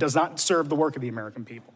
does not serve the work of the American people.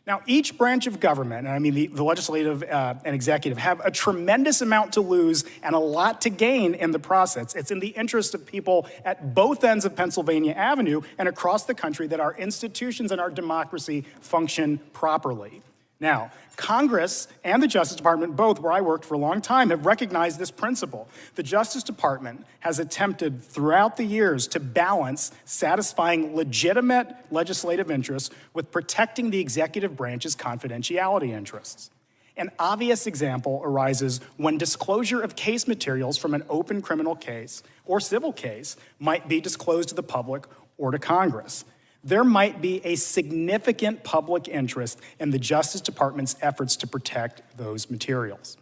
Now, each branch of government, and I mean the legislative and executive, have a tremendous amount to lose and a lot to gain in the process. It's in the interest of people at both ends of Pennsylvania Avenue and across the country that our institutions and our democracy function properly. Now, Congress and the Justice Department, both where I worked for a long time, have recognized this principle. The Justice Department has attempted throughout the years to balance satisfying legitimate legislative interests with protecting the executive branch's confidentiality interests. An obvious example arises when disclosure of case materials from an open criminal case or civil case might be disclosed to the public or to Congress. There might be a significant public interest in the Justice Department's efforts to protect those materials.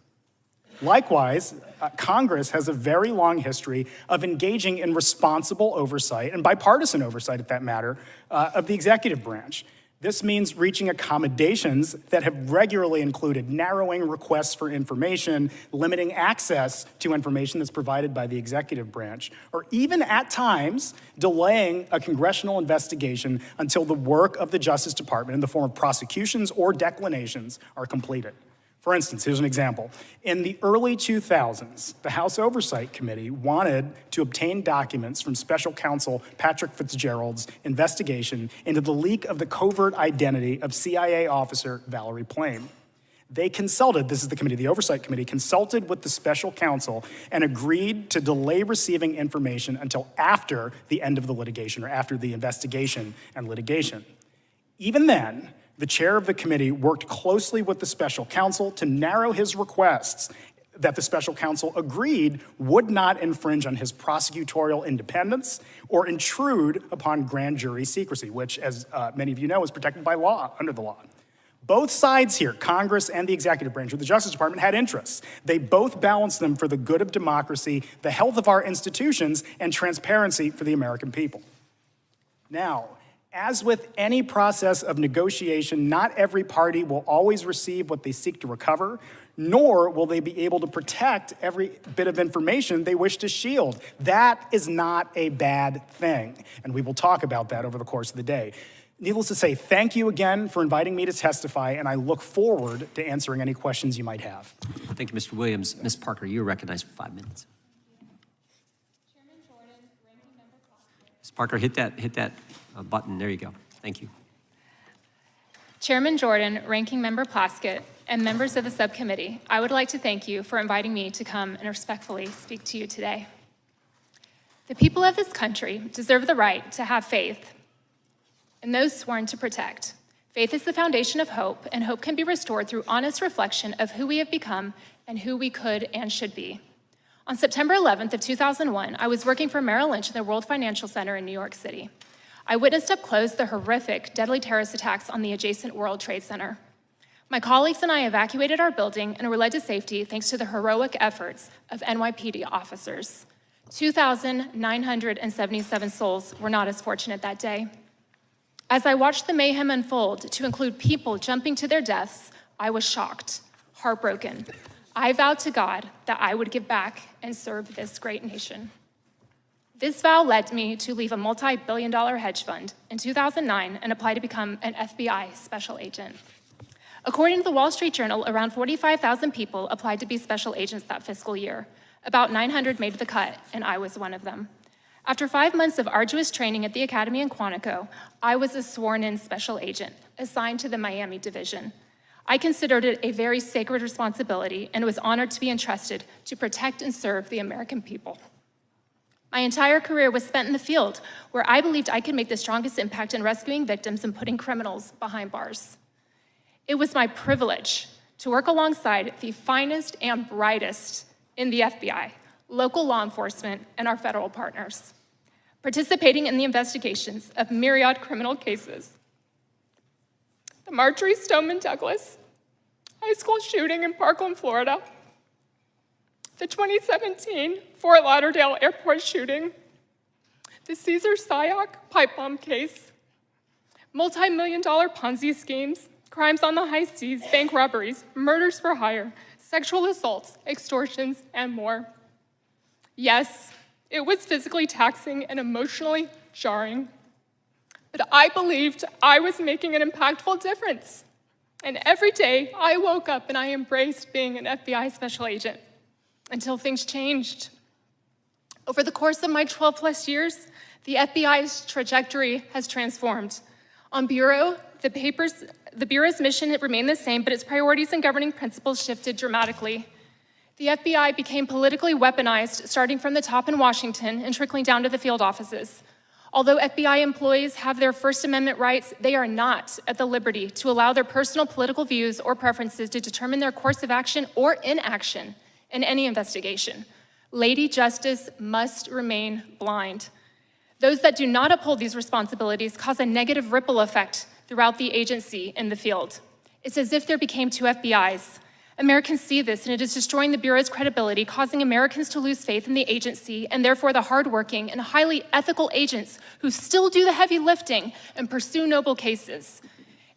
Likewise, Congress has a very long history of engaging in responsible oversight, and bipartisan oversight at that matter, of the executive branch. This means reaching accommodations that have regularly included narrowing requests for information, limiting access to information that's provided by the executive branch, or even at times delaying a congressional investigation until the work of the Justice Department in the form of prosecutions or declinations are completed. For instance, here's an example. In the early 2000s, the House Oversight Committee wanted to obtain documents from Special Counsel Patrick Fitzgerald's investigation into the leak of the covert identity of CIA officer Valerie Plame. They consulted, this is the committee, the Oversight Committee, consulted with the Special Counsel and agreed to delay receiving information until after the end of the litigation or after the investigation and litigation. Even then, the chair of the committee worked closely with the special counsel to narrow his requests that the special counsel agreed would not infringe on his prosecutorial independence or intrude upon grand jury secrecy, which, as many of you know, is protected by law, under the law. Both sides here, Congress and the executive branch of the Justice Department, had interests. They both balanced them for the good of democracy, the health of our institutions, and transparency for the American people. Now, as with any process of negotiation, not every party will always receive what they seek to recover, nor will they be able to protect every bit of information they wish to shield. That is not a bad thing, and we will talk about that over the course of the day. Needless to say, thank you again for inviting me to testify, and I look forward to answering any questions you might have. Thank you, Mr. Williams. Ms. Parker, you are recognized for 5 minutes. Chairman Jordan, Ranking Member Plaskett. Ms. Parker, hit that button. There you go. Thank you. Chairman Jordan, Ranking Member Plaskett, and members of the subcommittee, I would like to thank you for inviting me to come and respectfully speak to you today. The people of this country deserve the right to have faith in those sworn to protect. Faith is the foundation of hope, and hope can be restored through honest reflection of who we have become and who we could and should be. On September 11th of 2001, I was working for Merrill Lynch in the World Financial Center in New York City. I witnessed up close the horrific, deadly terrorist attacks on the adjacent World Trade Center. My colleagues and I evacuated our building and were led to safety thanks to the heroic efforts of NYPD officers. 2,977 souls were not as fortunate that day. As I watched the mayhem unfold to include people jumping to their deaths, I was shocked, heartbroken. I vowed to God that I would give back and serve this great nation. This vow led me to leave a multi-billion-dollar hedge fund in 2009 and apply to become an FBI special agent. According to the Wall Street Journal, around 45,000 people applied to be special agents that fiscal year. About 900 made the cut, and I was one of them. After 5 months of arduous training at the Academy in Quantico, I was a sworn-in special agent assigned to the Miami division. I considered it a very sacred responsibility and was honored to be entrusted to protect and serve the American people. My entire career was spent in the field, where I believed I could make the strongest impact in rescuing victims and putting criminals behind bars. It was my privilege to work alongside the finest and brightest in the FBI, local law enforcement, and our federal partners, participating in the investigations of myriad criminal cases. The Marjorie Stoneman Douglas high school shooting in Parkland, Florida, the 2017 Fort Lauderdale airport shooting, the Cesar Sayoc pipe bomb case, multi-million-dollar Ponzi schemes, crimes on the high seas, bank robberies, murders for hire, sexual assaults, extortions, and more. Yes, it was physically taxing and emotionally jarring, but I believed I was making an impactful difference. And every day I woke up and I embraced being an FBI special agent until things changed. Over the course of my 12+ years, the FBI's trajectory has transformed. On Bureau, the Bureau's mission had remained the same, but its priorities and governing principles shifted dramatically. The FBI became politically weaponized, starting from the top in Washington and trickling down to the field offices. Although FBI employees have their First Amendment rights, they are not at the liberty to allow their personal political views or preferences to determine their course of action or inaction in any investigation. Lady Justice must remain blind. Those that do not uphold these responsibilities cause a negative ripple effect throughout the agency in the field. It's as if there became two FBIs. Americans see this, and it is destroying the Bureau's credibility, causing Americans to lose faith in the agency, and therefore the hardworking and highly ethical agents who still do the heavy lifting and pursue noble cases.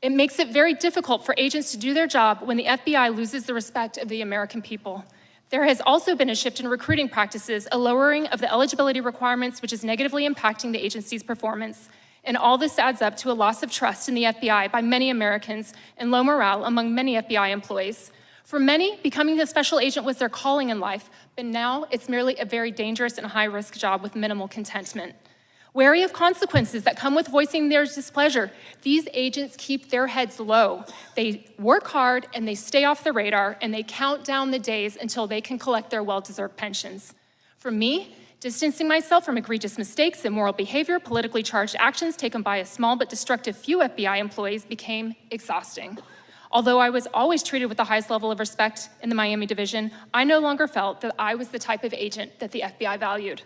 It makes it very difficult for agents to do their job when the FBI loses the respect of the American people. There has also been a shift in recruiting practices, a lowering of the eligibility requirements, which is negatively impacting the agency's performance. And all this adds up to a loss of trust in the FBI by many Americans and low morale among many FBI employees. For many, becoming a special agent was their calling in life, but now it's merely a very dangerous and high-risk job with minimal contentment. Wary of consequences that come with voicing their displeasure, these agents keep their heads low. They work hard and they stay off the radar, and they count down the days until they can collect their well-deserved pensions. For me, distancing myself from egregious mistakes, immoral behavior, politically charged actions taken by a small but destructive few FBI employees became exhausting. Although I was always treated with the highest level of respect in the Miami division, I no longer felt that I was the type of agent that the FBI valued.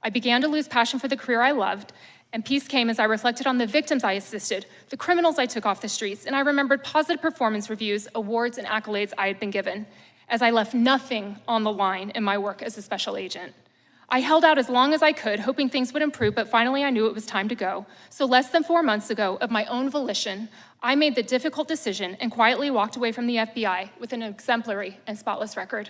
I began to lose passion for the career I loved, and peace came as I reflected on the victims I assisted, the criminals I took off the streets, and I remembered positive performance reviews, awards, and accolades I had been given, as I left nothing on the line in my work as a special agent. I held out as long as I could, hoping things would improve, but finally I knew it was time to go. So less than 4 months ago, of my own volition, I made the difficult decision and quietly walked away from the FBI with an exemplary and spotless record.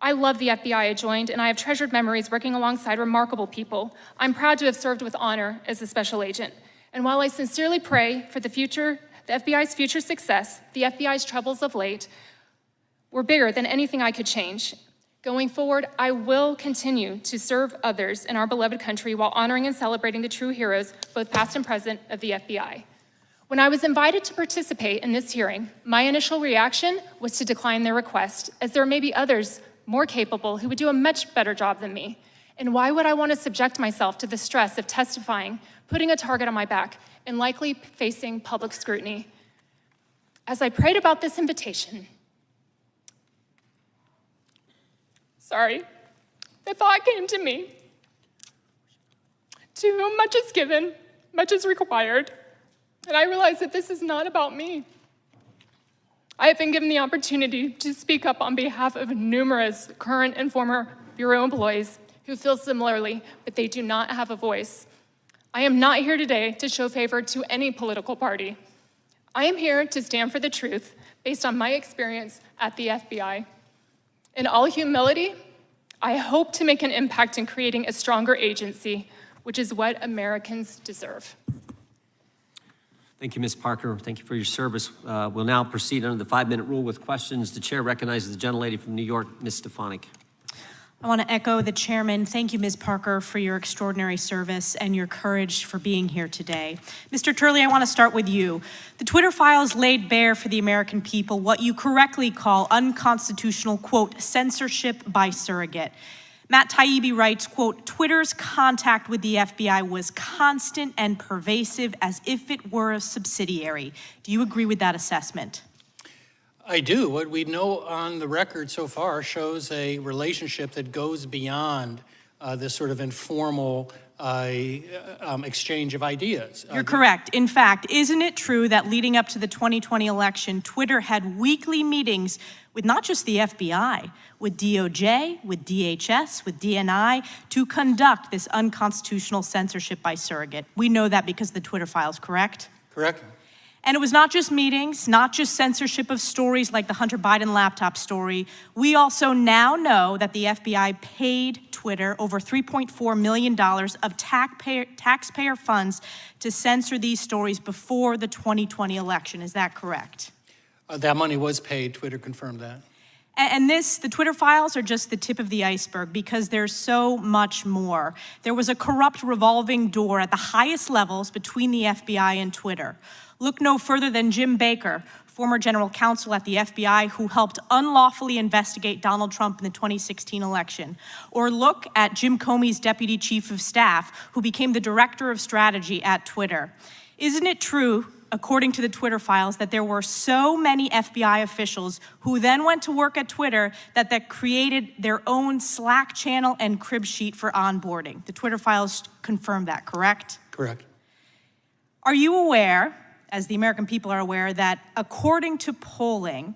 I love the FBI I joined, and I have treasured memories working alongside remarkable people. I'm proud to have served with honor as a special agent. And while I sincerely pray for the FBI's future success, the FBI's troubles of late were bigger than anything I could change. Going forward, I will continue to serve others in our beloved country while honoring and celebrating the true heroes, both past and present, of the FBI. When I was invited to participate in this hearing, my initial reaction was to decline their request, as there may be others more capable who would do a much better job than me. And why would I want to subject myself to the stress of testifying, putting a target on my back, and likely facing public scrutiny? As I prayed about this invitation, the thought came to me: to whom much is given, much is required. And I realized that this is not about me. I have been given the opportunity to speak up on behalf of numerous current and former Bureau employees who feel similarly, but they do not have a voice. I am not here today to show favor to any political party. I am here to stand for the truth based on my experience at the FBI. In all humility, I hope to make an impact in creating a stronger agency, which is what Americans deserve. Thank you, Ms. Parker. Thank you for your service. We'll now proceed under the 5-minute rule with questions. The chair recognizes the gentlelady from New York, Ms. Stefanik. I want to echo the chairman. Thank you, Ms. Parker, for your extraordinary service and your courage for being here today. Mr. Turley, I want to start with you. The Twitter files laid bare for the American people what you correctly call unconstitutional, quote, censorship by surrogate. Matt Taibbi writes, quote, Twitter's contact with the FBI was constant and pervasive as if it were a subsidiary. Do you agree with that assessment? I do. What we know on the record so far shows a relationship that goes beyond this sort of informal exchange of ideas. You're correct. In fact, isn't it true that leading up to the 2020 election, Twitter had weekly meetings with not just the FBI, with DOJ, with DHS, with DNI, to conduct this unconstitutional censorship by surrogate? We know that because of the Twitter files, correct? Correct. And it was not just meetings, not just censorship of stories like the Hunter Biden laptop story. We also now know that the FBI paid Twitter over $3.4 million of taxpayer funds to censor these stories before the 2020 election. Is that correct? That money was paid. Twitter confirmed that. And the Twitter files are just the tip of the iceberg because there's so much more. There was a corrupt revolving door at the highest levels between the FBI and Twitter. Look no further than Jim Baker, former general counsel at the FBI who helped unlawfully investigate Donald Trump in the 2016 election. Or look at Jim Comey's deputy chief of staff who became the director of strategy at Twitter. Isn't it true, according to the Twitter files, that there were so many FBI officials who then went to work at Twitter that created their own Slack channel and crib sheet for onboarding? The Twitter files confirm that, correct? Correct. Are you aware, as the American people are aware, that according to polling,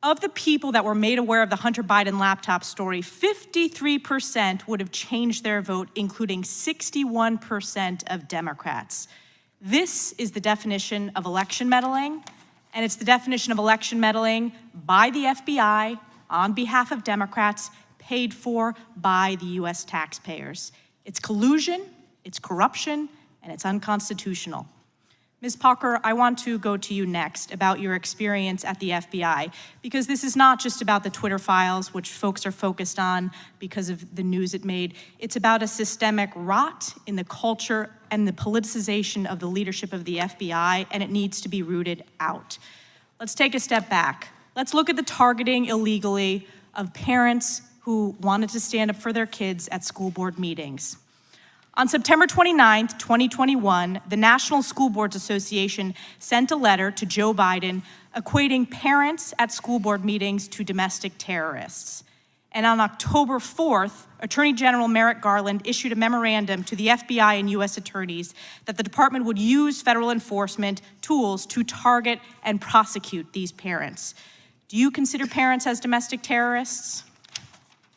of the people that were made aware of the Hunter Biden laptop story, 53% would have changed their vote, including 61% of Democrats. This is the definition of election meddling, and it's the definition of election meddling by the FBI on behalf of Democrats, paid for by the US taxpayers. It's collusion, it's corruption, and it's unconstitutional. Ms. Parker, I want to go to you next about your experience at the FBI, because this is not just about the Twitter files, which folks are focused on because of the news it made. It's about a systemic rot in the culture and the politicization of the leadership of the FBI, and it needs to be rooted out. Let's take a step back. Let's look at the targeting illegally of parents who wanted to stand up for their kids at school board meetings. On September 29th, 2021, the National School Boards Association sent a letter to Joe Biden equating parents at school board meetings to domestic terrorists. And on October 4th, Attorney General Merrick Garland issued a memorandum to the FBI and US attorneys that the department would use federal enforcement tools to target and prosecute these parents. Do you consider parents as domestic terrorists?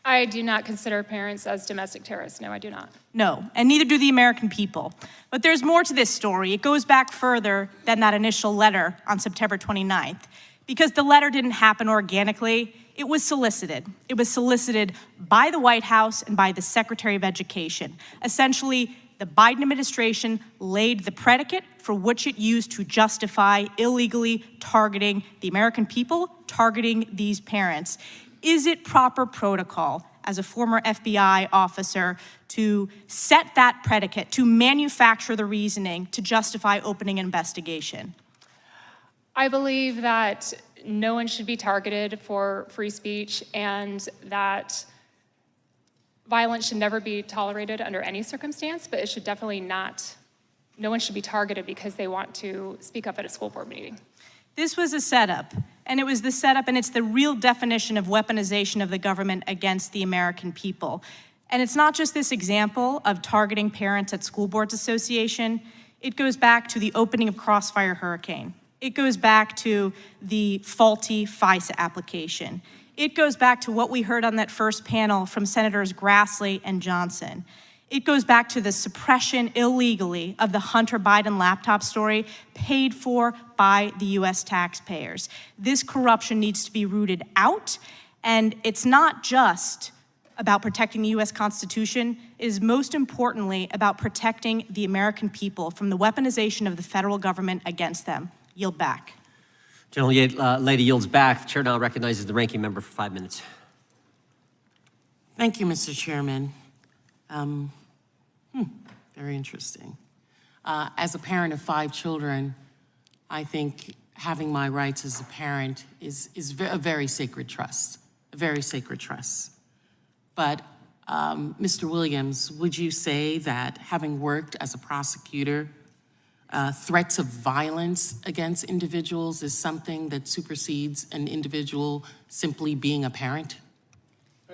I do not consider parents as domestic terrorists. No, I do not. No, and neither do the American people. But there's more to this story. It goes back further than that initial letter on September 29th. Because the letter didn't happen organically, it was solicited. It was solicited by the White House and by the Secretary of Education. Essentially, the Biden administration laid the predicate for which it used to justify illegally targeting the American people, targeting these parents. Is it proper protocol as a former FBI officer to set that predicate, to manufacture the reasoning to justify opening an investigation? I believe that no one should be targeted for free speech and that violence should never be tolerated under any circumstance, but it should definitely not, no one should be targeted because they want to speak up at a school board meeting. This was a setup, and it was the setup, and it's the real definition of weaponization of the government against the American people. And it's not just this example of targeting parents at School Boards Association. It goes back to the opening of Crossfire Hurricane. It goes back to the faulty FISA application. It goes back to what we heard on that first panel from Senators Grassley and Johnson. It goes back to the suppression illegally of the Hunter Biden laptop story paid for by the US taxpayers. This corruption needs to be rooted out, and it's not just about protecting the US Constitution. It is most importantly about protecting the American people from the weaponization of the federal government against them. Yield back. Lady yields back. The chair now recognizes the ranking member for 5 minutes. Thank you, Mr. Chairman. Very interesting. As a parent of 5 children, I think having my rights as a parent is a very sacred trust, a very sacred trust. But Mr. Williams, would you say that having worked as a prosecutor, threats of violence against individuals is something that supersedes an individual simply being a parent?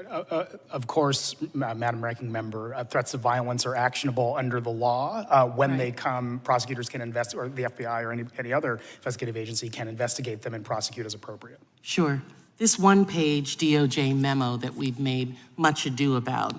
Of course, Madam Ranking Member, threats of violence are actionable under the law. When they come, prosecutors can investigate, or the FBI or any other investigative agency can investigate them and prosecute as appropriate. Sure. This one-page DOJ memo that we've made much ado about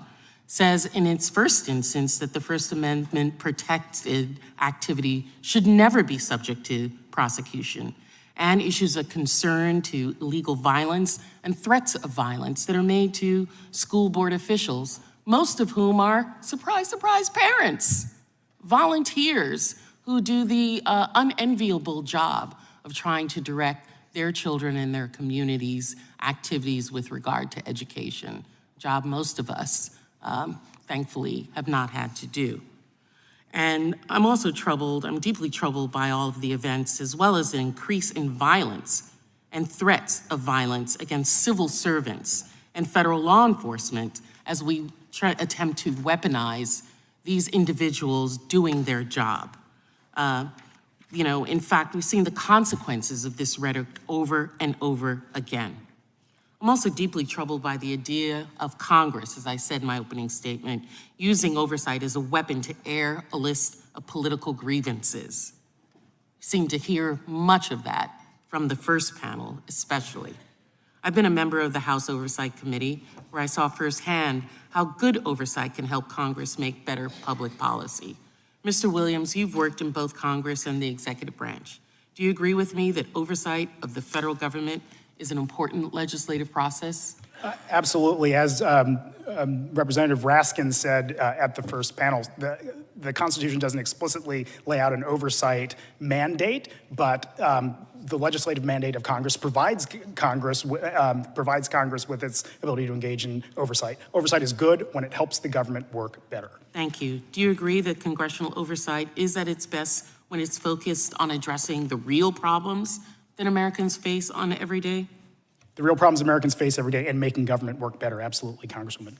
says in its first instance that the First Amendment protected activity should never be subject to prosecution, and issues a concern to illegal violence and threats of violence that are made to school board officials, most of whom are, surprise, surprise, parents, volunteers who do the unenviable job of trying to direct their children and their communities' activities with regard to education, a job most of us, thankfully, have not had to do. And I'm also troubled, I'm deeply troubled by all of the events, as well as an increase in violence and threats of violence against civil servants and federal law enforcement as we attempt to weaponize these individuals doing their job. In fact, we've seen the consequences of this rhetoric over and over again. I'm also deeply troubled by the idea of Congress, as I said in my opening statement, using oversight as a weapon to air a list of political grievances. We seem to hear much of that from the first panel, especially. I've been a member of the House Oversight Committee, where I saw firsthand how good oversight can help Congress make better public policy. Mr. Williams, you've worked in both Congress and the executive branch. Do you agree with me that oversight of the federal government is an important legislative process? Absolutely. As Representative Raskin said at the first panel, the Constitution doesn't explicitly lay out an oversight mandate, but the legislative mandate of Congress provides Congress with its ability to engage in oversight. Oversight is good when it helps the government work better. Thank you. Do you agree that congressional oversight is at its best when it's focused on addressing the real problems that Americans face on every day? The real problems Americans face every day and making government work better. Absolutely, Congresswoman.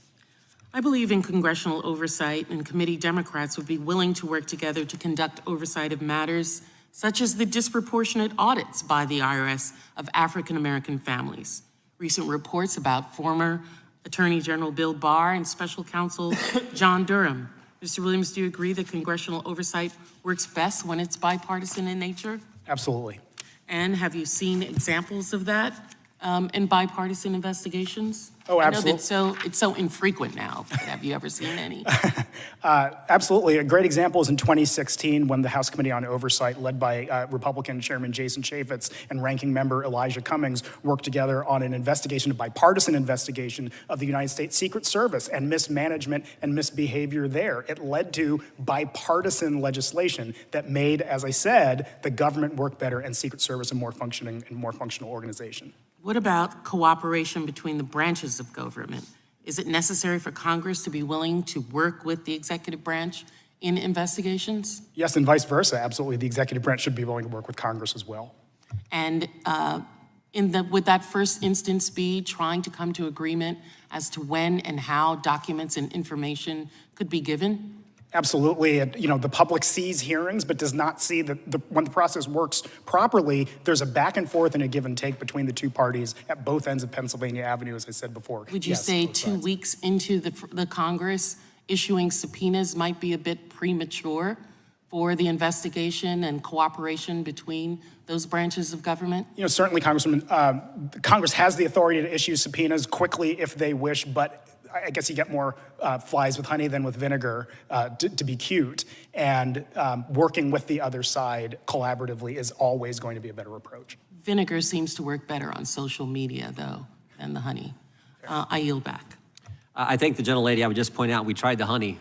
I believe in congressional oversight, and committee Democrats would be willing to work together to conduct oversight of matters such as the disproportionate audits by the IRS of African-American families. Recent reports about former Attorney General Bill Barr and Special Counsel John Durham. Mr. Williams, do you agree that congressional oversight works best when it's bipartisan in nature? Absolutely. And have you seen examples of that in bipartisan investigations? Oh, absolutely. I know that it's so infrequent now, but have you ever seen any? Absolutely. A great example is in 2016 when the House Committee on Oversight, led by Republican Chairman Jason Chaffetz and Ranking Member Elijah Cummings, worked together on an investigation, a bipartisan investigation of the United States Secret Service and mismanagement and misbehavior there. It led to bipartisan legislation that made, as I said, the government work better and Secret Service a more functional organization. What about cooperation between the branches of government? Is it necessary for Congress to be willing to work with the executive branch in investigations? Yes, and vice versa. Absolutely. The executive branch should be willing to work with Congress as well. And would that first instance be trying to come to agreement as to when and how documents and information could be given? Absolutely. The public sees hearings, but does not see that when the process works properly, there's a back and forth and a give and take between the two parties at both ends of Pennsylvania Avenue, as I said before. Would you say 2 weeks into the Congress issuing subpoenas might be a bit premature for the investigation and cooperation between those branches of government? Certainly, Congressman, Congress has the authority to issue subpoenas quickly if they wish, but I guess you get more flies with honey than with vinegar, to be cute. And working with the other side collaboratively is always going to be a better approach. Vinegar seems to work better on social media, though, than the honey. I yield back. I think the gentlelady, I would just point out, we tried the honey.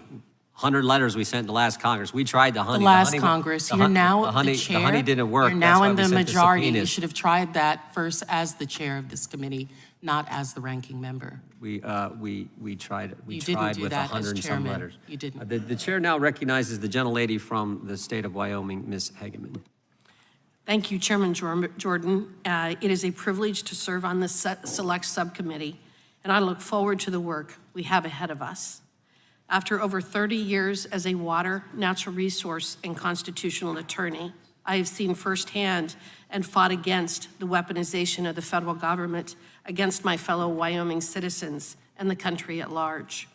100 letters we sent in the last Congress. We tried the honey. The last Congress, you're now the chair. The honey didn't work. You're now in That's the why we sent majority. You subpoenas. should have tried that first as the chair of this committee, not as the ranking member. We tried. We You didn't tried do with that as 100 and some chairman. letters. You didn't. The chair now recognizes the gentlelady from the state of Wyoming, Ms. Hageman. Thank you, Chairman Jordan. It is a privilege to serve on this select subcommittee, and I look forward to the work we have ahead of us. After over 30 years as a water, natural resource, and constitutional attorney, I have seen firsthand and fought against the weaponization of the federal government against my fellow Wyoming citizens and the country at large.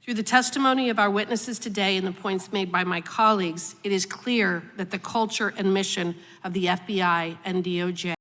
Through the testimony of our witnesses today and the points made by my colleagues, it is clear that the culture and mission of the FBI and DOJ